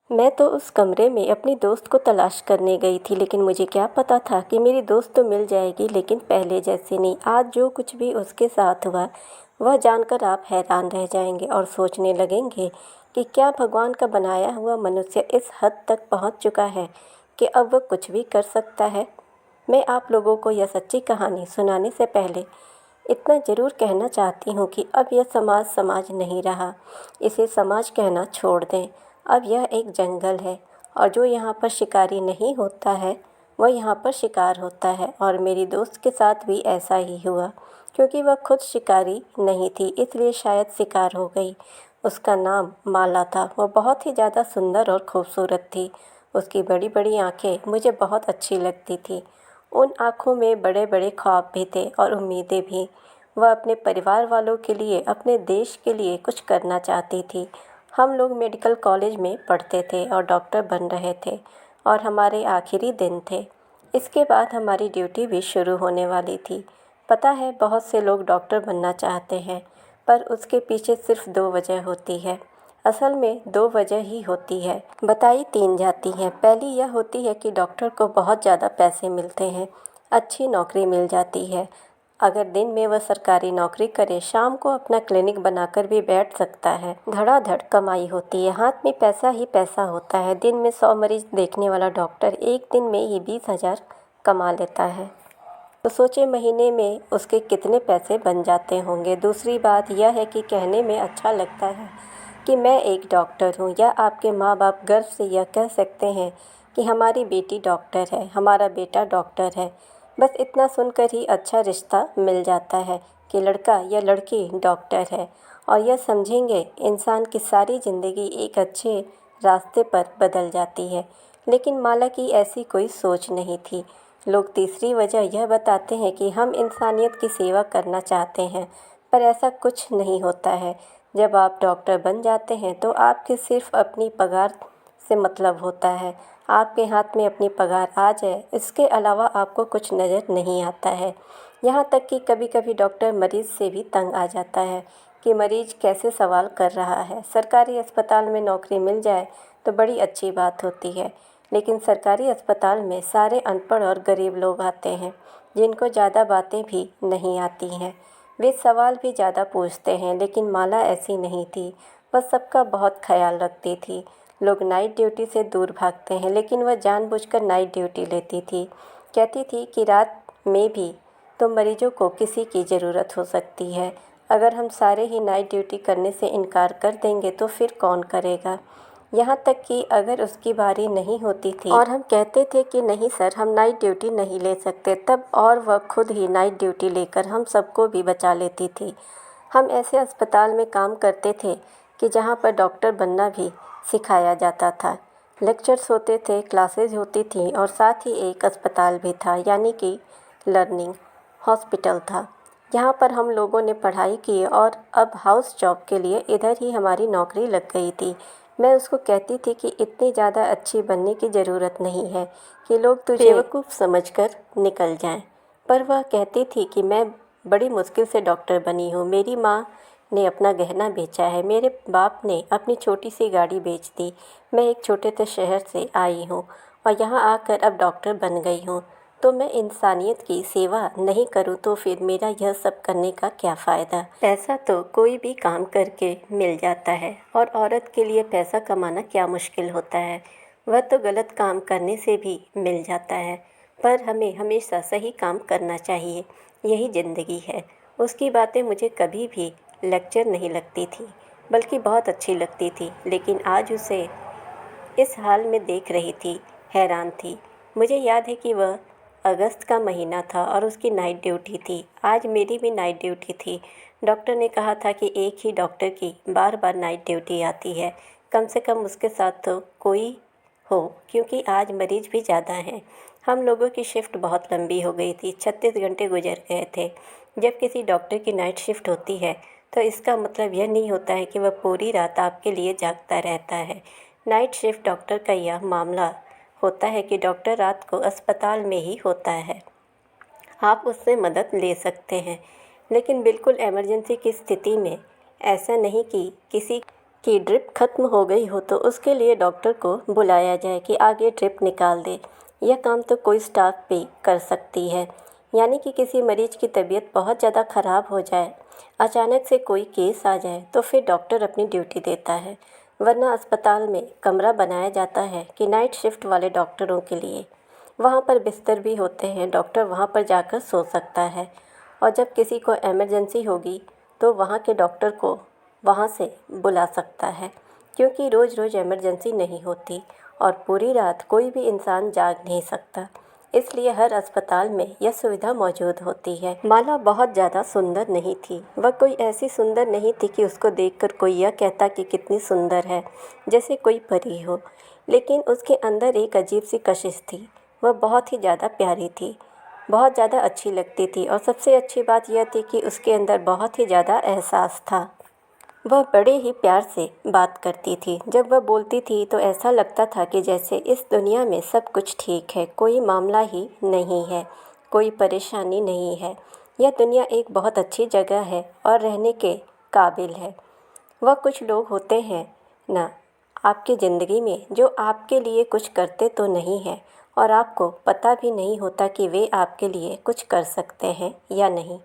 मैं तो उस कमरे में अपनी दोस्त को तलाश करने गई थी, लेकिन मुझे क्या पता था कि मेरी दोस्त तो मिल जाएगी, लेकिन पहले जैसे नहीं। आज जो कुछ भी उसके साथ हुआ वह जानकर आप हैरान रह जाएंगे और सोचने लगेंगे कि क्या भगवान का बनाया हुआ मनुष्य इस हद तक पहुंच चुका है कि अब वह कुछ भी कर सकता है। मैं आप लोगों को यह सच्ची कहानी सुनाने से पहले इतना ज़रूर कहना चाहती हूँ कि अब यह समाज समाज नहीं रहा। इसे समाज कहना छोड़ दें। अब यह एक जंगल है और जो यहाँ पर शिकारी नहीं होता है वह यहाँ पर शिकार होता है। और मेरी दोस्त के साथ भी ऐसा ही हुआ, क्योंकि वह खुद शिकारी नहीं थी, इसलिए शायद शिकार हो गई। उसका नाम माला था। वह बहुत ही ज़्यादा सुंदर और खूबसूरत थी। उसकी बड़ी बड़ी आँखें मुझे बहुत अच्छी लगती थी। उन आँखों में बड़े बड़े ख्वाब भी थे और उम्मीदें भी। वह अपने परिवार वालों के लिए, अपने देश के लिए कुछ करना चाहती थी। हम लोग मेडिकल कॉलेज में पढ़ते थे और डॉक्टर बन रहे थे और हमारे आखिरी दिन थे। इसके बाद हमारी ड्यूटी भी शुरू होने वाली थी। पता है, बहुत से लोग डॉक्टर बनना चाहते हैं, पर उसके पीछे सिर्फ दो वजह होती है। असल में दो वजह ही होती है, बताई तीन जाती हैं। पहली यह होती है कि डॉक्टर को बहुत ज़्यादा पैसे मिलते हैं, अच्छी नौकरी मिल जाती है। अगर दिन में वह सरकारी नौकरी करे, शाम को अपना क्लिनिक बनाकर भी बैठ सकता है। धड़ाधड़ कमाई होती है, हाथ में पैसा ही पैसा होता है। दिन में 100 मरीज देखने वाला डॉक्टर एक दिन में ही 20,000 कमा लेता है। तो सोचे महीने में उसके कितने पैसे बन जाते होंगे। दूसरी बात यह है कि कहने में अच्छा लगता है कि मैं एक डॉक्टर हूँ, या आपके माँ बाप गर्व से यह कह सकते हैं कि हमारी बेटी डॉक्टर है, हमारा बेटा डॉक्टर है। बस इतना सुनकर ही अच्छा रिश्ता मिल जाता है कि लड़का या लड़की डॉक्टर है, और यह समझेंगे इंसान की सारी ज़िंदगी एक अच्छे रास्ते पर बदल जाती है। लेकिन माला की ऐसी कोई सोच नहीं थी। लोग तीसरी वजह यह बताते हैं कि हम इंसानियत की सेवा करना चाहते हैं, पर ऐसा कुछ नहीं होता है। जब आप डॉक्टर बन जाते हैं तो आपके सिर्फ अपनी पगार से मतलब होता है। आपके हाथ में अपनी पगार आ जाए, इसके अलावा आपको कुछ नज़र नहीं आता है। यहाँ तक कि कभी कभी डॉक्टर मरीज़ से भी तंग आ जाता है कि मरीज़ कैसे सवाल कर रहा है। सरकारी अस्पताल में नौकरी मिल जाए तो बड़ी अच्छी बात होती है, लेकिन सरकारी अस्पताल में सारे अनपढ़ और गरीब लोग आते हैं जिनको ज़्यादा बातें भी नहीं आती हैं। वे सवाल भी ज़्यादा पूछते हैं, लेकिन माला ऐसी नहीं थी। वह सबका बहुत ख्याल रखती थी। लोग नाइट ड्यूटी से दूर भागते हैं, लेकिन वह जानबूझकर नाइट ड्यूटी लेती थी। कहती थी कि रात में भी तो मरीजों को किसी की ज़रूरत हो सकती है। अगर हम सारे ही नाइट ड्यूटी करने से इनकार कर देंगे तो फिर कौन करेगा। यहाँ तक कि अगर उसकी बारी नहीं होती थी और हम कहते थे कि नहीं सर, हम नाइट ड्यूटी नहीं ले सकते, तब और वह खुद ही नाइट ड्यूटी लेकर हम सबको भी बचा लेती थी। हम ऐसे अस्पताल में काम करते थे कि जहाँ पर डॉक्टर बनना भी सिखाया जाता था। लेक्चर्स होते थे, क्लासेज होती थी और साथ ही एक अस्पताल भी था, यानी कि लर्निंग हॉस्पिटल था। यहाँ पर हम लोगों ने पढ़ाई की और अब हाउस जॉब के लिए इधर ही हमारी नौकरी लग गई थी। मैं उसको कहती थी कि इतनी ज़्यादा अच्छी बनने की ज़रूरत नहीं है कि लोग तुझे बेवकूफ़ समझकर निकल जाएं। पर वह कहती थी कि मैं बड़ी मुश्किल से डॉक्टर बनी हूँ। मेरी माँ ने अपना गहना बेचा है, मेरे बाप ने अपनी छोटी सी गाड़ी बेच दी। मैं एक छोटे से शहर से आई हूँ और यहाँ आकर अब डॉक्टर बन गई हूँ। तो मैं इंसानियत की सेवा नहीं करूँ तो फिर मेरा यह सब करने का क्या फ़ायदा। पैसा तो कोई भी काम करके मिल जाता है, और औरत के लिए पैसा कमाना क्या मुश्किल होता है। वह तो गलत काम करने से भी मिल जाता है, पर हमें हमेशा सही काम करना चाहिए, यही ज़िंदगी है। उसकी बातें मुझे कभी भी लेक्चर नहीं लगती थी, बल्कि बहुत अच्छी लगती थी। लेकिन आज उसे इस हाल में देख रही थी, हैरान थी। मुझे याद है कि वह अगस्त का महीना था और उसकी नाइट ड्यूटी थी। आज मेरी भी नाइट ड्यूटी थी। डॉक्टर ने कहा था कि एक ही डॉक्टर की बार बार नाइट ड्यूटी आती है, कम से कम उसके साथ तो कोई हो, क्योंकि आज मरीज़ भी ज़्यादा हैं। हम लोगों की शिफ्ट बहुत लंबी हो गई थी, 36 घंटे गुजर गए थे। जब किसी डॉक्टर की नाइट शिफ्ट होती है तो इसका मतलब यह नहीं होता है कि वह पूरी रात आपके लिए जागता रहता है। नाइट शिफ्ट डॉक्टर का यह मामला होता है कि डॉक्टर रात को अस्पताल में ही होता है। आप उससे मदद ले सकते हैं, लेकिन बिल्कुल इमरजेंसी की स्थिति में ऐसा नहीं कि किसी कि ड्रिप खत्म हो गई हो तो उसके लिए डॉक्टर को बुलाया जाए कि आगे ड्रिप निकाल दे। यह काम तो कोई स्टाफ भी कर सकती है। यानी कि किसी मरीज की तबीयत बहुत ज़्यादा ख़राब हो जाए, अचानक से कोई केस आ जाए तो फिर डॉक्टर अपनी ड्यूटी देता है। वरना अस्पताल में कमरा बनाया जाता है कि नाइट शिफ्ट वाले डॉक्टरों के लिए। वहाँ पर बिस्तर भी होते हैं, डॉक्टर वहाँ पर जाकर सो सकता है। और जब किसी को इमरजेंसी होगी तो वहाँ के डॉक्टर को वहाँ से बुला सकता है, क्योंकि रोज़ रोज़ इमरजेंसी नहीं होती और पूरी रात कोई भी इंसान जाग नहीं सकता। इसलिए हर अस्पताल में यह सुविधा मौजूद होती है। माला बहुत ज़्यादा सुंदर नहीं थी। वह कोई ऐसी सुंदर नहीं थी कि उसको देखकर कोई यह कहता कि कितनी सुंदर है, जैसे कोई परी हो। लेकिन उसके अंदर एक अजीब सी कशिश थी। वह बहुत ही ज़्यादा प्यारी थी, बहुत ज़्यादा अच्छी लगती थी और सबसे अच्छी बात यह थी कि उसके अंदर बहुत ही ज़्यादा एहसास था। वह बड़े ही प्यार से बात करती थी। जब वह बोलती थी तो ऐसा लगता था कि जैसे इस दुनिया में सब कुछ ठीक है, कोई मामला ही नहीं है, कोई परेशानी नहीं है। यह दुनिया एक बहुत अच्छी जगह है और रहने के काबिल है। वह कुछ लोग होते हैं ना आपकी ज़िंदगी में जो आपके लिए कुछ करते तो नहीं हैं और आपको पता भी नहीं होता कि वे आपके लिए कुछ कर सकते हैं या नहीं।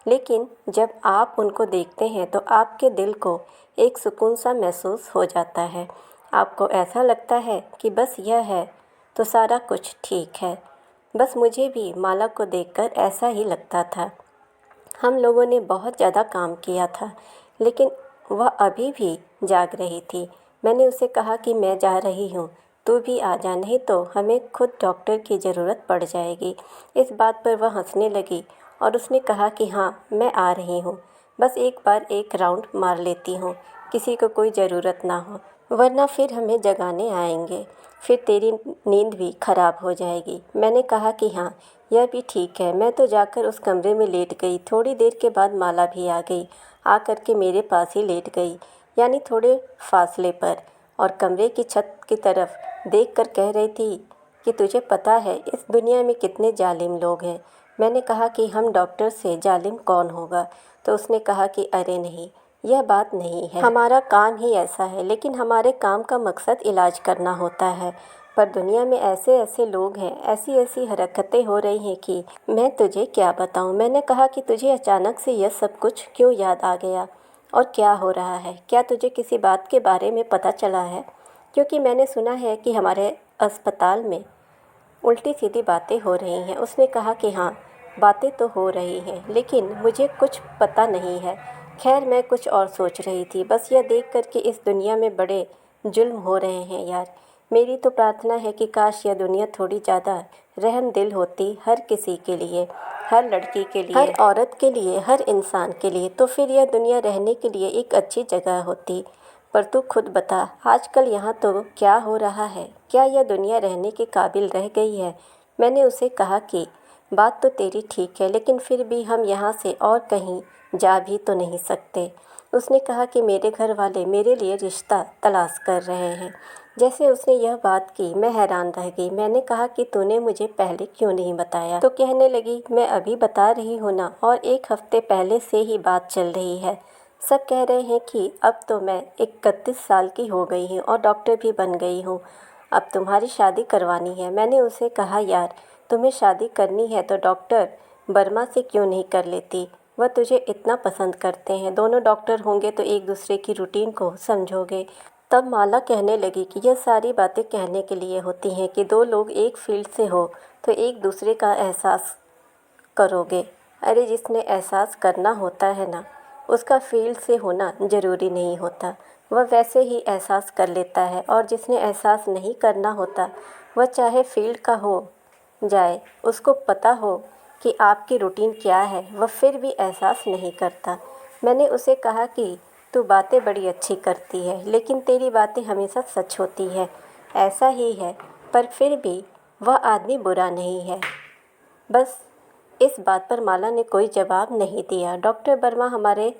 लेकिन जब आप उनको देखते हैं तो आपके दिल को एक सुकून सा महसूस हो जाता है। आपको ऐसा लगता है कि बस यह है तो सारा कुछ ठीक है। बस मुझे भी माला को देखकर ऐसा ही लगता था। हम लोगों ने बहुत ज़्यादा काम किया था, लेकिन वह अभी भी जाग रही थी। मैंने उसे कहा कि मैं जा रही हूँ, तू भी आ जा, नहीं तो हमें खुद डॉक्टर की ज़रूरत पड़ जाएगी। इस बात पर वह हंसने लगी और उसने कहा कि हाँ, मैं आ रही हूँ, बस एक बार एक राउंड मार लेती हूँ, किसी को कोई ज़रूरत ना हो, वरना फिर हमें जगाने आएंगे, फिर तेरी नींद भी ख़राब हो जाएगी। मैंने कहा कि हाँ, यह भी ठीक है। मैं तो जाकर उस कमरे में लेट गई। थोड़ी देर के बाद माला भी आ गई, आ कर के मेरे पास ही लेट गई, यानी थोड़े फासले पर, और कमरे की छत की तरफ देख कर कह रही थी कि तुझे पता है इस दुनिया में कितने जालिम लोग हैं। मैंने कहा कि हम डॉक्टर से जालिम कौन होगा? तो उसने कहा कि अरे नहीं, यह बात नहीं है, हमारा काम ही ऐसा है, लेकिन हमारे काम का मकसद इलाज करना होता है। पर दुनिया में ऐसे ऐसे लोग हैं, ऐसी ऐसी हरकतें हो रही हैं कि मैं तुझे क्या बताऊं। मैंने कहा कि तुझे अचानक से यह सब कुछ क्यों याद आ गया और क्या हो रहा है? क्या तुझे किसी बात के बारे में पता चला है? क्योंकि मैंने सुना है कि हमारे अस्पताल में उल्टी सीधी बातें हो रही हैं। उसने कहा कि हाँ, बातें तो हो रही हैं, लेकिन मुझे कुछ पता नहीं है। खैर, मैं कुछ और सोच रही थी, बस यह देख कर कि इस दुनिया में बड़े जुल्म हो रहे हैं यार। मेरी तो प्रार्थना है कि काश यह दुनिया थोड़ी ज़्यादा रहम दिल होती हर किसी के लिए, हर लड़की के लिए, हर औरत के लिए, हर इंसान के लिए, तो फिर यह दुनिया रहने के लिए एक अच्छी जगह होती। पर तू खुद बता, आजकल यहाँ तो क्या हो रहा है? क्या यह दुनिया रहने के काबिल रह गई है? मैंने उसे कहा कि बात तो तेरी ठीक है, लेकिन फिर भी हम यहाँ से और कहीं जा भी तो नहीं सकते। उसने कहा कि मेरे घर वाले मेरे लिए रिश्ता तलाश कर रहे हैं। जैसे उसने यह बात की, मैं हैरान रह गई। मैंने कहा कि तूने मुझे पहले क्यों नहीं बताया? तो कहने लगी, मैं अभी बता रही हूँ ना, और एक हफ्ते पहले से ही बात चल रही है। सब कह रहे हैं कि अब तो मैं 31 साल की हो गई हूँ और डॉक्टर भी बन गई हूँ, अब तुम्हारी शादी करवानी है। मैंने उसे कहा, यार तुम्हें शादी करनी है तो डॉक्टर वर्मा से क्यों नहीं कर लेती? वह तुझे इतना पसंद करते हैं, दोनों डॉक्टर होंगे तो एक दूसरे की रूटीन को समझोगे। तब माला कहने लगी कि यह सारी बातें कहने के लिए होती हैं कि दो लोग एक फील्ड से हो तो एक दूसरे का एहसास करोगे। अरे जिसने एहसास करना होता है ना, उसका फील्ड से होना ज़रूरी नहीं होता, वह वैसे ही एहसास कर लेता है। और जिसने एहसास नहीं करना होता, वह चाहे फील्ड का हो जाए, उसको पता हो कि आपकी रूटीन क्या है, वह फिर भी एहसास नहीं करता। मैंने उसे कहा कि तू बातें बड़ी अच्छी करती है, लेकिन तेरी बातें हमेशा सच होती है। ऐसा ही है, पर फिर भी वह आदमी बुरा नहीं है। बस इस बात पर माला ने कोई जवाब नहीं दिया। डॉक्टर वर्मा हमारे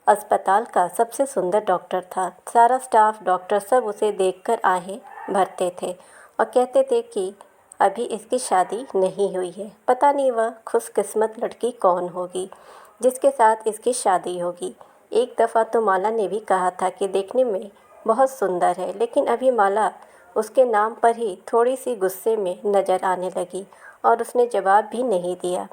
अस्पताल का सबसे सुंदर डॉक्टर था। सारा स्टाफ, डॉक्टर सब उसे देखकर आहें भरते थे और कहते थे कि अभी इसकी शादी नहीं हुई है। पता नहीं वह खुशकिस्मत लड़की कौन होगी जिसके साथ इसकी शादी होगी। एक दफ़ा तो माला ने भी कहा था कि देखने में बहुत सुंदर है। लेकिन अभी माला उसके नाम पर ही थोड़ी सी गुस्से में नज़र आने लगी और उसने जवाब भी नहीं दिया।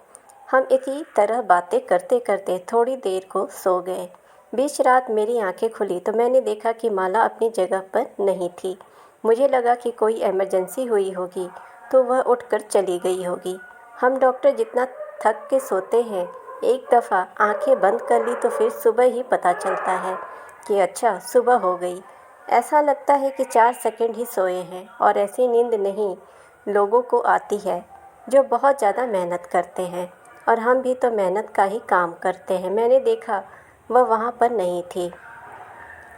हम इसी तरह बातें करते करते थोड़ी देर को सो गए। बीच रात मेरी आंखें खुली तो मैंने देखा कि माला अपनी जगह पर नहीं थी। मुझे लगा कि कोई इमरजेंसी हुई होगी तो वह उठकर चली गई होगी। हम डॉक्टर जितना थक के सोते हैं, एक दफ़ा आंखें बंद कर ली तो फिर सुबह ही पता चलता है कि अच्छा सुबह हो गई। ऐसा लगता है कि 4 सेकंड ही सोए हैं। और ऐसी नींद नहीं लोगों को आती है जो बहुत ज़्यादा मेहनत करते हैं, और हम भी तो मेहनत का ही काम करते हैं। मैंने देखा वह वहाँ पर नहीं थी।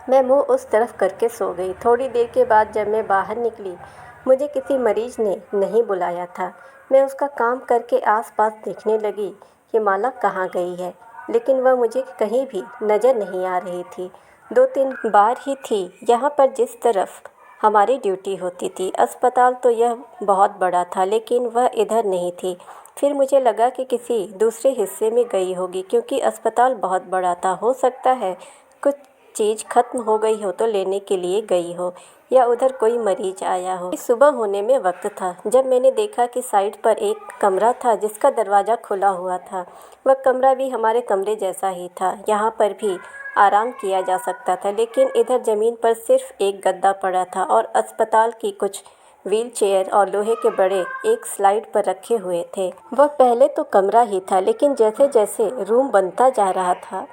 मैं मुंह उस तरफ करके सो गई। थोड़ी देर के बाद जब मैं बाहर निकली, मुझे किसी मरीज ने नहीं बुलाया था। मैं उसका काम करके आसपास देखने लगी कि माला कहाँ गई है, लेकिन वह मुझे कहीं भी नज़र नहीं आ रही थी। 2-3 बार ही थी यहाँ पर जिस तरफ हमारी ड्यूटी होती थी। अस्पताल तो यह बहुत बड़ा था, लेकिन वह इधर नहीं थी। फिर मुझे लगा कि किसी दूसरे हिस्से में गई होगी, क्योंकि अस्पताल बहुत बड़ा था। हो सकता है कुछ चीज़ ख़त्म हो गई हो तो लेने के लिए गई हो, या उधर कोई मरीज आया हो। सुबह होने में वक्त था जब मैंने देखा कि साइड पर एक कमरा था जिसका दरवाज़ा खुला हुआ था। वह कमरा भी हमारे कमरे जैसा ही था। यहाँ पर भी आराम किया जा सकता था, लेकिन इधर ज़मीन पर सिर्फ एक गद्दा पड़ा था और अस्पताल की कुछ व्हील चेयर और लोहे के बड़े एक स्लाइड पर रखे हुए थे। वह पहले तो कमरा ही था, लेकिन जैसे जैसे रूम बनता जा रहा था,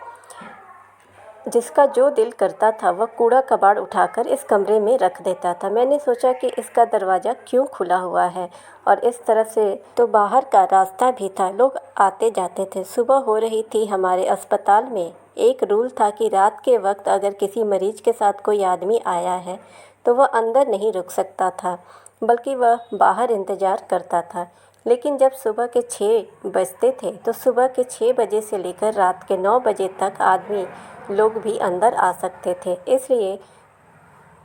जिसका जो दिल करता था वह कूड़ा कबाड़ उठाकर इस कमरे में रख देता था। मैंने सोचा कि इसका दरवाज़ा क्यों खुला हुआ है, और इस तरफ से तो बाहर का रास्ता भी था, लोग आते जाते थे। सुबह हो रही थी। हमारे अस्पताल में एक रूल था कि रात के वक्त अगर किसी मरीज के साथ कोई आदमी आया है तो वह अंदर नहीं रुक सकता था, बल्कि वह बाहर इंतज़ार करता था। लेकिन जब सुबह के 6 बजते थे तो सुबह के 6 बजे से लेकर रात के 9 बजे तक आदमी लोग भी अंदर आ सकते थे। इसलिए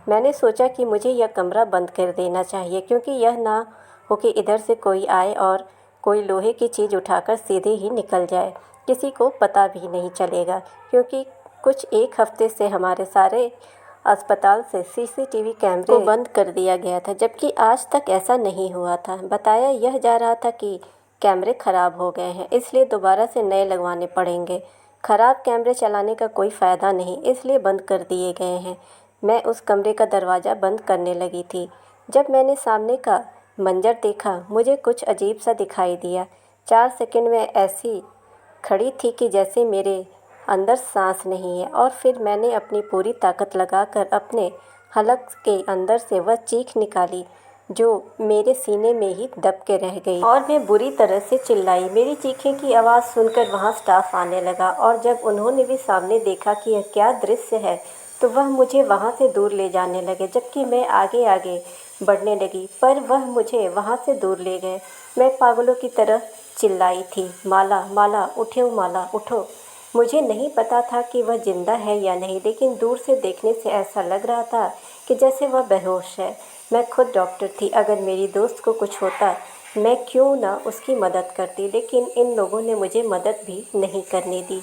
मैंने सोचा कि मुझे यह कमरा बंद कर देना चाहिए, क्योंकि यह ना हो कि इधर से कोई आए और कोई लोहे की चीज़ उठाकर सीधे ही निकल जाए। किसी को पता भी नहीं चलेगा, क्योंकि कुछ 1 हफ्ते से हमारे सारे अस्पताल से सीसीटीवी कैमरे को बंद कर दिया गया था, जबकि आज तक ऐसा नहीं हुआ था। बताया यह जा रहा था कि कैमरे ख़राब हो गए हैं, इसलिए दोबारा से नए लगवाने पड़ेंगे। ख़राब कैमरे चलाने का कोई फ़ायदा नहीं, इसलिए बंद कर दिए गए हैं। मैं उस कमरे का दरवाज़ा बंद करने लगी थी। जब मैंने सामने का मंजर देखा, मुझे कुछ अजीब सा दिखाई दिया। 4 सेकंड में ऐसी खड़ी थी कि जैसे मेरे अंदर सांस नहीं है, और फिर मैंने अपनी पूरी ताकत लगाकर अपने हलक के अंदर से वह चीख निकाली जो मेरे सीने में ही दब के रह गई, और मैं बुरी तरह से चिल्लाई। मेरी चीखें की आवाज़ सुनकर वहाँ स्टाफ आने लगा, और जब उन्होंने भी सामने देखा कि यह क्या दृश्य है तो वह मुझे वहाँ से दूर ले जाने लगे, जबकि मैं आगे आगे बढ़ने लगी, पर वह मुझे वहाँ से दूर ले गए। मैं पागलों की तरह चिल्लाई थी, माला माला उठो, माला उठो। मुझे नहीं पता था कि वह जिंदा है या नहीं, लेकिन दूर से देखने से ऐसा लग रहा था कि जैसे वह बेहोश है। मैं खुद डॉक्टर थी, अगर मेरी दोस्त को कुछ होता मैं क्यों ना उसकी मदद करती, लेकिन इन लोगों ने मुझे मदद भी नहीं करने दी,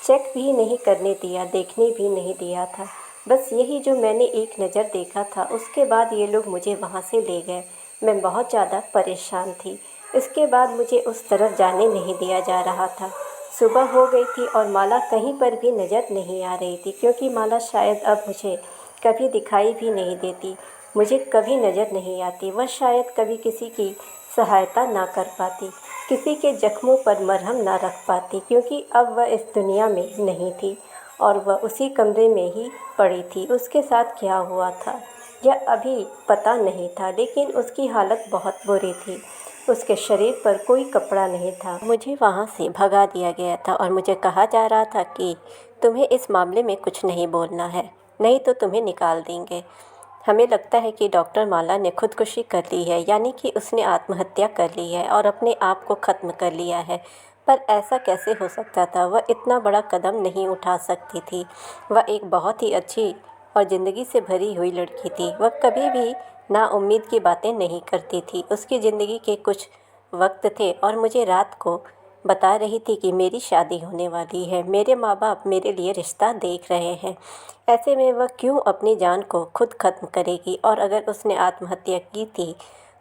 चेक भी नहीं करने दिया, देखने भी नहीं दिया था। बस यही जो मैंने एक नज़र देखा था, उसके बाद ये लोग मुझे वहाँ से ले गए। मैं बहुत ज़्यादा परेशान थी। इसके बाद मुझे उस तरफ जाने नहीं दिया जा रहा था। सुबह हो गई थी और माला कहीं पर भी नज़र नहीं आ रही थी, क्योंकि माला शायद अब मुझे कभी दिखाई भी नहीं देती, मुझे कभी नज़र नहीं आती। वह शायद कभी किसी की सहायता ना कर पाती, किसी के ज़ख्मों पर मरहम ना रख पाती, क्योंकि अब वह इस दुनिया में नहीं थी और वह उसी कमरे में ही पड़ी थी। उसके साथ क्या हुआ था यह अभी पता नहीं था, लेकिन उसकी हालत बहुत बुरी थी। उसके शरीर पर कोई कपड़ा नहीं था। मुझे वहाँ से भगा दिया गया था और मुझे कहा जा रहा था कि तुम्हें इस मामले में कुछ नहीं बोलना है, नहीं तो तुम्हें निकाल देंगे। हमें लगता है कि डॉक्टर माला ने खुदकुशी कर ली है, यानी कि उसने आत्महत्या कर ली है और अपने आप को ख़त्म कर लिया है। पर ऐसा कैसे हो सकता था? वह इतना बड़ा कदम नहीं उठा सकती थी। वह एक बहुत ही अच्छी और ज़िंदगी से भरी हुई लड़की थी। वह कभी भी नाउम्मीद की बातें नहीं करती थी। उसकी ज़िंदगी के कुछ वक्त थे और मुझे रात को बता रही थी कि मेरी शादी होने वाली है, मेरे माँ बाप मेरे लिए रिश्ता देख रहे हैं। ऐसे में वह क्यों अपनी जान को खुद ख़त्म करेगी, और अगर उसने आत्महत्या की थी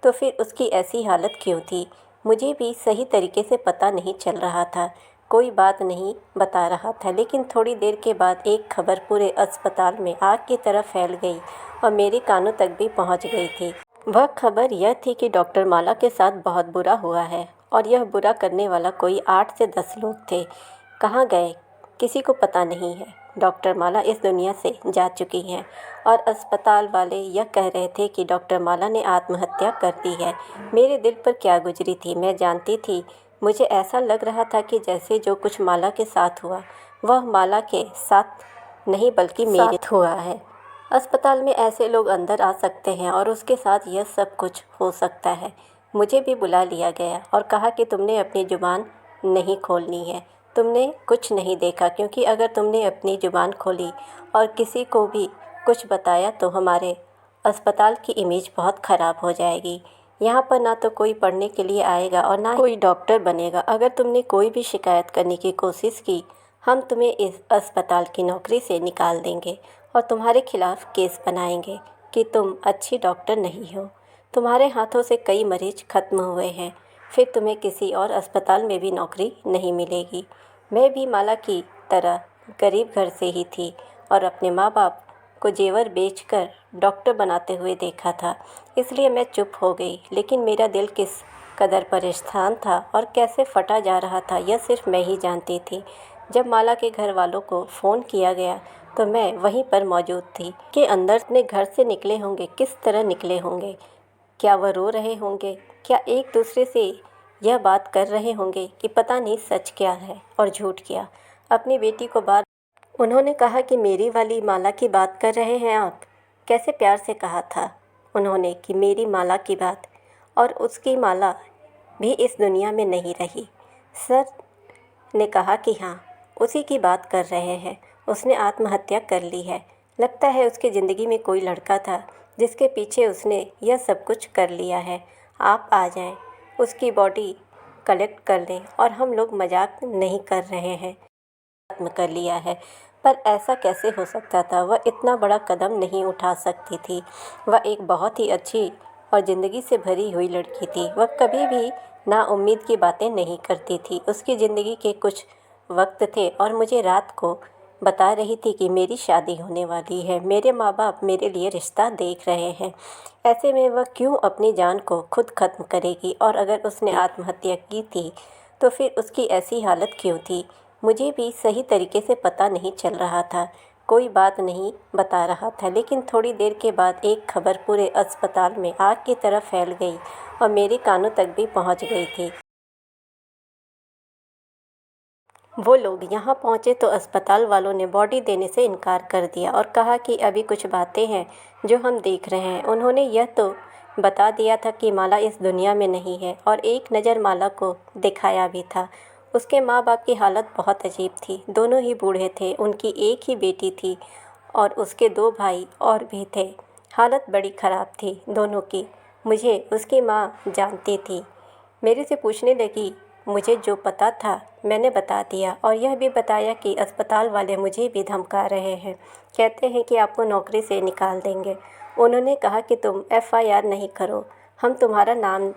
तो फिर उसकी ऐसी हालत क्यों थी। मुझे भी सही तरीके से पता नहीं चल रहा था, कोई बात नहीं बता रहा था। लेकिन थोड़ी देर के बाद एक खबर पूरे अस्पताल में आग की तरह फैल गई और मेरे कानों तक भी पहुंच गई थी। वह खबर यह थी कि डॉक्टर माला के साथ बहुत बुरा हुआ है, और यह बुरा करने वाला कोई 8 से 10 लोग थे। कहाँ गए किसी को पता नहीं है। डॉक्टर माला इस दुनिया से जा चुकी हैं, और अस्पताल वाले यह कह रहे थे कि डॉक्टर माला ने आत्महत्या कर दी है। मेरे दिल पर क्या गुजरी थी मैं जानती थी। मुझे ऐसा लग रहा था कि जैसे जो कुछ माला के साथ हुआ वह माला के साथ नहीं बल्कि मेरे साथ हुआ है। अस्पताल में ऐसे लोग अंदर आ सकते हैं और उसके साथ यह सब कुछ हो सकता है। मुझे भी बुला लिया गया और कहा कि तुमने अपनी ज़ुबान नहीं खोलनी है, तुमने कुछ नहीं देखा, क्योंकि अगर तुमने अपनी ज़ुबान खोली और किसी को भी कुछ बताया तो हमारे अस्पताल की इमेज बहुत ख़राब हो जाएगी। यहाँ पर ना तो कोई पढ़ने के लिए आएगा और ना कोई डॉक्टर बनेगा। अगर तुमने कोई भी शिकायत करने की कोशिश की, हम तुम्हें इस अस्पताल की नौकरी से निकाल देंगे और तुम्हारे खिलाफ़ केस बनाएंगे कि तुम अच्छी डॉक्टर नहीं हो। तुम्हारे हाथों से कई मरीज ख़त्म हुए हैं, फिर तुम्हें किसी और अस्पताल में भी नौकरी नहीं मिलेगी। मैं भी माला की तरह गरीब घर से ही थी और अपने माँ बाप को जेवर बेचकर डॉक्टर बनाते हुए देखा था, इसलिए मैं चुप हो गई। लेकिन मेरा दिल किस कदर परेशान था और कैसे फटा जा रहा था यह सिर्फ मैं ही जानती थी। जब माला के घर वालों को फ़ोन किया गया तो मैं वहीं पर मौजूद थी कि अंदर अपने घर से निकले होंगे, किस तरह निकले होंगे, क्या वह रो रहे होंगे, क्या एक दूसरे से यह बात कर रहे होंगे कि पता नहीं सच क्या है और झूठ क्या। अपनी बेटी को बार उन्होंने कहा कि मेरी वाली माला की बात कर रहे हैं आप। कैसे प्यार से कहा था उन्होंने कि मेरी माला की बात, और उसकी माला भी इस दुनिया में नहीं रही। सर ने कहा कि हाँ, उसी की बात कर रहे हैं, उसने आत्महत्या कर ली है। लगता है उसकी ज़िंदगी में कोई लड़का था जिसके पीछे उसने यह सब कुछ कर लिया है। आप आ जाएं, उसकी बॉडी कलेक्ट कर लें, और हम लोग मजाक नहीं कर रहे हैं, खत्म कर लिया है। पर ऐसा कैसे हो सकता था, वह इतना बड़ा कदम नहीं उठा सकती थी। वह एक बहुत ही अच्छी और ज़िंदगी से भरी हुई लड़की थी। वह कभी भी नाउम्मीद की बातें नहीं करती थी। उसकी ज़िंदगी के कुछ वक्त थे और मुझे रात को बता रही थी कि मेरी शादी होने वाली है, मेरे माँ बाप मेरे लिए रिश्ता देख रहे हैं। ऐसे में वह क्यों अपनी जान को खुद ख़त्म करेगी, और अगर उसने आत्महत्या की थी तो फिर उसकी ऐसी हालत क्यों थी। मुझे भी सही तरीके से पता नहीं चल रहा था, कोई बात नहीं बता रहा था। लेकिन थोड़ी देर के बाद एक खबर पूरे अस्पताल में आग की तरह फैल गई और मेरे कानों तक भी पहुंच गई थी। वो लोग यहाँ पहुँचे तो अस्पताल वालों ने बॉडी देने से इनकार कर दिया और कहा कि अभी कुछ बातें हैं जो हम देख रहे हैं। उन्होंने यह तो बता दिया था कि माला इस दुनिया में नहीं है, और एक नज़र माला को दिखाया भी था। उसके माँ बाप की हालत बहुत अजीब थी, दोनों ही बूढ़े थे, उनकी एक ही बेटी थी और उसके 2 भाई और भी थे। हालत बड़ी ख़राब थी दोनों की। मुझे उसकी माँ जानती थी, मेरे से पूछने लगी। मुझे जो पता था मैंने बता दिया, और यह भी बताया कि अस्पताल वाले मुझे भी धमका रहे हैं, कहते हैं कि आपको नौकरी से निकाल देंगे। उन्होंने कहा कि तुम FIR नहीं करो, हम तुम्हारा नाम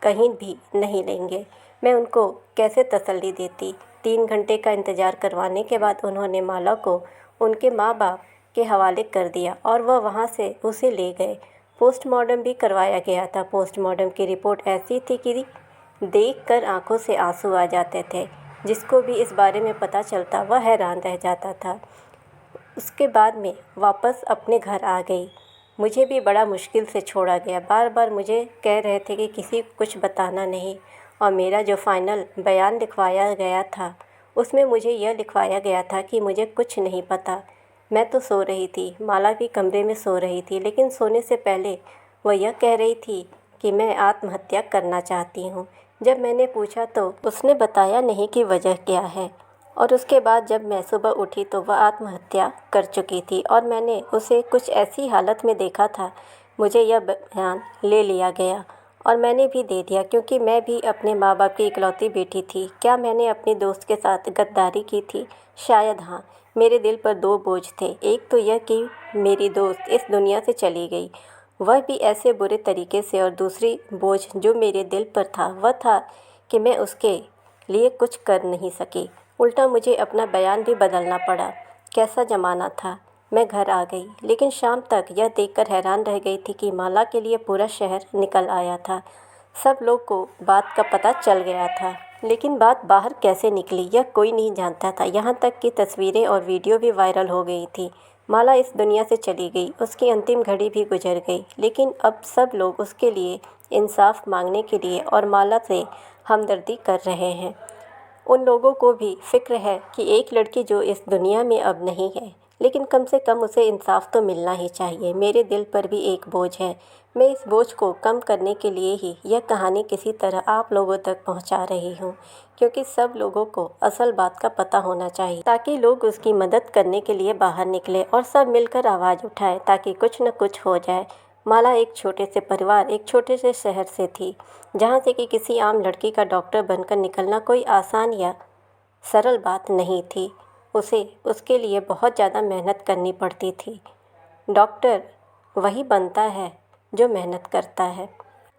कहीं भी नहीं लेंगे। मैं उनको कैसे तसल्ली देती। 3 घंटे का इंतज़ार करवाने के बाद उन्होंने माला को उनके माँ बाप के हवाले कर दिया और वह वहाँ से उसे ले गए। पोस्टमार्टम भी करवाया गया था। पोस्टमार्टम की रिपोर्ट ऐसी थी कि देखकर आंखों से आंसू आ जाते थे। जिसको भी इस बारे में पता चलता वह हैरान रह जाता था। उसके बाद में वापस अपने घर आ गई। मुझे भी बड़ा मुश्किल से छोड़ा गया। बार बार मुझे कह रहे थे कि किसी को कुछ बताना नहीं, और मेरा जो फाइनल बयान लिखवाया गया था उसमें मुझे यह लिखवाया गया था कि मुझे कुछ नहीं पता। मैं तो सो रही थी, माला भी कमरे में सो रही थी, लेकिन सोने से पहले वह यह कह रही थी कि मैं आत्महत्या करना चाहती हूँ। जब मैंने पूछा तो उसने बताया नहीं कि वजह क्या है, और उसके बाद जब मैं सुबह उठी तो वह आत्महत्या कर चुकी थी और मैंने उसे कुछ ऐसी हालत में देखा था। मुझे यह बयान ले लिया गया और मैंने भी दे दिया क्योंकि मैं भी अपने माँ बाप की इकलौती बेटी थी। क्या मैंने अपने दोस्त के साथ गद्दारी की थी? शायद हाँ। मेरे दिल पर दो बोझ थे। एक तो यह कि मेरी दोस्त इस दुनिया से चली गई, वह भी ऐसे बुरे तरीके से, और दूसरी बोझ जो मेरे दिल पर था वह था कि मैं उसके लिए कुछ कर नहीं सकी। उल्टा मुझे अपना बयान भी बदलना पड़ा। कैसा ज़माना था। मैं घर आ गई, लेकिन शाम तक यह देखकर हैरान रह गई थी कि माला के लिए पूरा शहर निकल आया था। सब लोग को बात का पता चल गया था, लेकिन बात बाहर कैसे निकली यह कोई नहीं जानता था। यहाँ तक कि तस्वीरें और वीडियो भी वायरल हो गई थी। माला इस दुनिया से चली गई, उसकी अंतिम घड़ी भी गुजर गई, लेकिन अब सब लोग उसके लिए इंसाफ मांगने के लिए और माला से हमदर्दी कर रहे हैं। उन लोगों को भी फ़िक्र है कि एक लड़की जो इस दुनिया में अब नहीं है, लेकिन कम से कम उसे इंसाफ तो मिलना ही चाहिए। मेरे दिल पर भी एक बोझ है। मैं इस बोझ को कम करने के लिए ही यह कहानी किसी तरह आप लोगों तक पहुंचा रही हूं, क्योंकि सब लोगों को असल बात का पता होना चाहिए, ताकि लोग उसकी मदद करने के लिए बाहर निकले और सब मिलकर आवाज़ उठाएं, ताकि कुछ न कुछ हो जाए। माला एक छोटे से परिवार, एक छोटे से शहर से थी, जहाँ से कि किसी आम लड़की का डॉक्टर बनकर निकलना कोई आसान या सरल बात नहीं थी। उसे उसके लिए बहुत ज़्यादा मेहनत करनी पड़ती थी। डॉक्टर वही बनता है जो मेहनत करता है,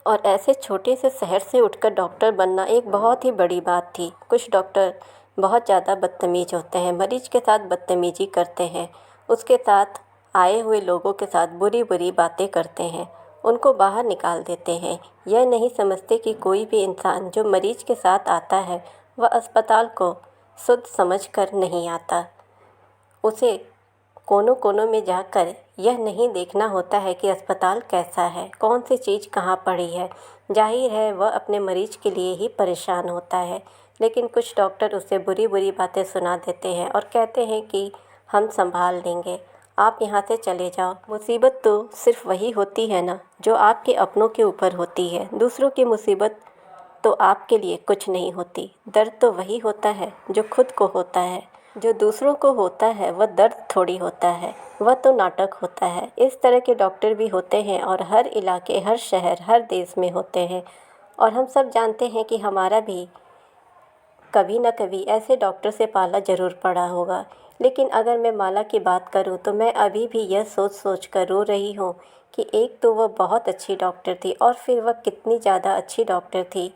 और ऐसे छोटे से शहर से उठकर डॉक्टर बनना एक बहुत ही बड़ी बात थी। कुछ डॉक्टर बहुत ज़्यादा बदतमीज़ होते हैं, मरीज के साथ बदतमीज़ी करते हैं, उसके साथ आए हुए लोगों के साथ बुरी बुरी बातें करते हैं, उनको बाहर निकाल देते हैं। यह नहीं समझते कि कोई भी इंसान जो मरीज के साथ आता है वह अस्पताल को शुद्ध समझ कर नहीं आता। उसे कोनों कोनों में जाकर यह नहीं देखना होता है कि अस्पताल कैसा है, कौन सी चीज़ कहाँ पड़ी है। जाहिर है वह अपने मरीज के लिए ही परेशान होता है, लेकिन कुछ डॉक्टर उसे बुरी बुरी बातें सुना देते हैं और कहते हैं कि हम संभाल लेंगे, आप यहाँ से चले जाओ। मुसीबत तो सिर्फ वही होती है ना जो आपके अपनों के ऊपर होती है। दूसरों की मुसीबत तो आपके लिए कुछ नहीं होती। दर्द तो वही होता है जो खुद को होता है। जो दूसरों को होता है वह दर्द थोड़ी होता है, वह तो नाटक होता है। इस तरह के डॉक्टर भी होते हैं और हर इलाके, हर शहर, हर देश में होते हैं, और हम सब जानते हैं कि हमारा भी कभी न कभी ऐसे डॉक्टर से पाला ज़रूर पड़ा होगा। लेकिन अगर मैं माला की बात करूं तो मैं अभी भी यह सोच सोच कर रो रही हूं कि एक तो वह बहुत अच्छी डॉक्टर थी, और फिर वह कितनी ज़्यादा अच्छी डॉक्टर थी।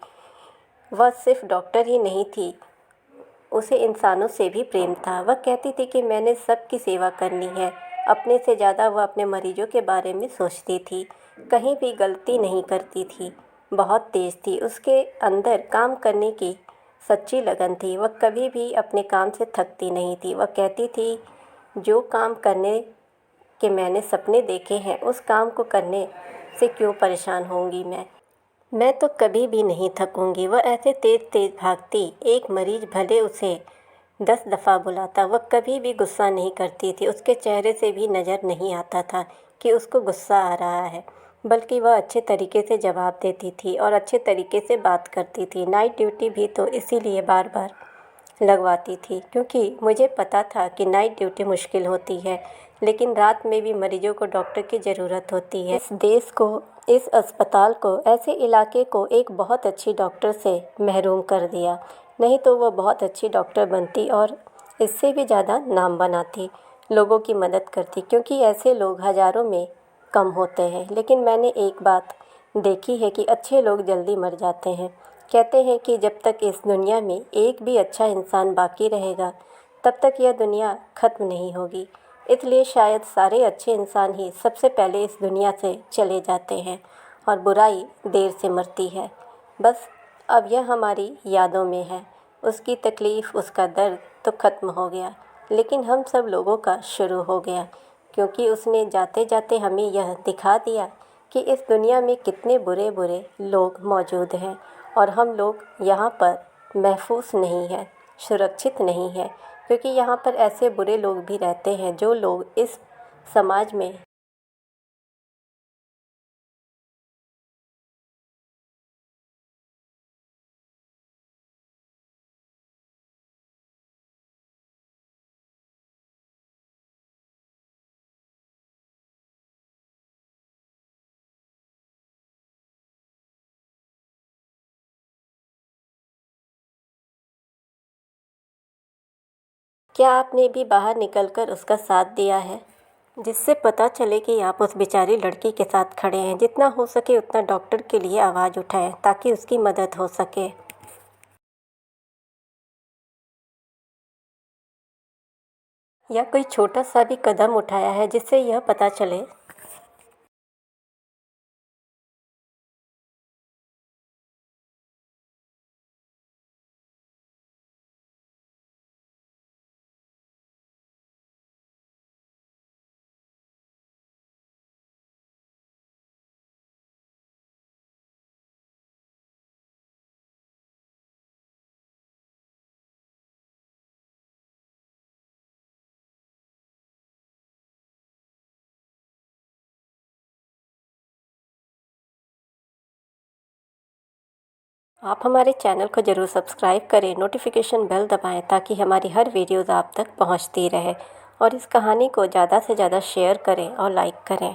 वह सिर्फ डॉक्टर ही नहीं थी, उसे इंसानों से भी प्रेम था। वह कहती थी कि मैंने सबकी सेवा करनी है। अपने से ज़्यादा वह अपने मरीजों के बारे में सोचती थी। कहीं भी गलती नहीं करती थी। बहुत तेज़ थी। उसके अंदर काम करने की सच्ची लगन थी। वह कभी भी अपने काम से थकती नहीं थी। वह कहती थी, जो काम करने के मैंने सपने देखे हैं उस काम को करने से क्यों परेशान होंगी मैं तो कभी भी नहीं थकूंगी। वह ऐसे तेज़ तेज़ भागती, एक मरीज भले उसे 10 दफ़ा बुलाता, वह कभी भी गुस्सा नहीं करती थी। उसके चेहरे से भी नज़र नहीं आता था कि उसको गुस्सा आ रहा है, बल्कि वह अच्छे तरीके से जवाब देती थी और अच्छे तरीके से बात करती थी। नाइट ड्यूटी भी तो इसीलिए बार बार लगवाती थी, क्योंकि मुझे पता था कि नाइट ड्यूटी मुश्किल होती है, लेकिन रात में भी मरीजों को डॉक्टर की ज़रूरत होती है। इस देश को, इस अस्पताल को, ऐसे इलाके को एक बहुत अच्छी डॉक्टर से महरूम कर दिया। नहीं तो वह बहुत अच्छी डॉक्टर बनती और इससे भी ज़्यादा नाम बनाती, लोगों की मदद करती, क्योंकि ऐसे लोग हज़ारों में कम होते हैं। लेकिन मैंने एक बात देखी है कि अच्छे लोग जल्दी मर जाते हैं। कहते हैं कि जब तक इस दुनिया में एक भी अच्छा इंसान बाकी रहेगा, तब तक यह दुनिया ख़त्म नहीं होगी। इसलिए शायद सारे अच्छे इंसान ही सबसे पहले इस दुनिया से चले जाते हैं और बुराई देर से मरती है। बस अब यह हमारी यादों में है। उसकी तकलीफ़, उसका दर्द तो ख़त्म हो गया, लेकिन हम सब लोगों का शुरू हो गया, क्योंकि उसने जाते जाते हमें यह दिखा दिया कि इस दुनिया में कितने बुरे बुरे लोग मौजूद हैं, और हम लोग यहाँ पर महफूज नहीं हैं, सुरक्षित नहीं हैं, क्योंकि यहाँ पर ऐसे बुरे लोग भी रहते हैं जो लोग इस समाज में क्या आपने भी बाहर निकलकर उसका साथ दिया है, जिससे पता चले कि आप उस बेचारी लड़की के साथ खड़े हैं। जितना हो सके उतना डॉक्टर के लिए आवाज़ उठाएं ताकि उसकी मदद हो सके। या कोई छोटा सा भी कदम उठाया है जिससे यह पता चले। आप हमारे चैनल को ज़रूर सब्सक्राइब करें, नोटिफिकेशन बेल दबाएं ताकि हमारी हर वीडियोज़ आप तक पहुंचती रहे। और इस कहानी को ज़्यादा से ज़्यादा शेयर करें और लाइक करें।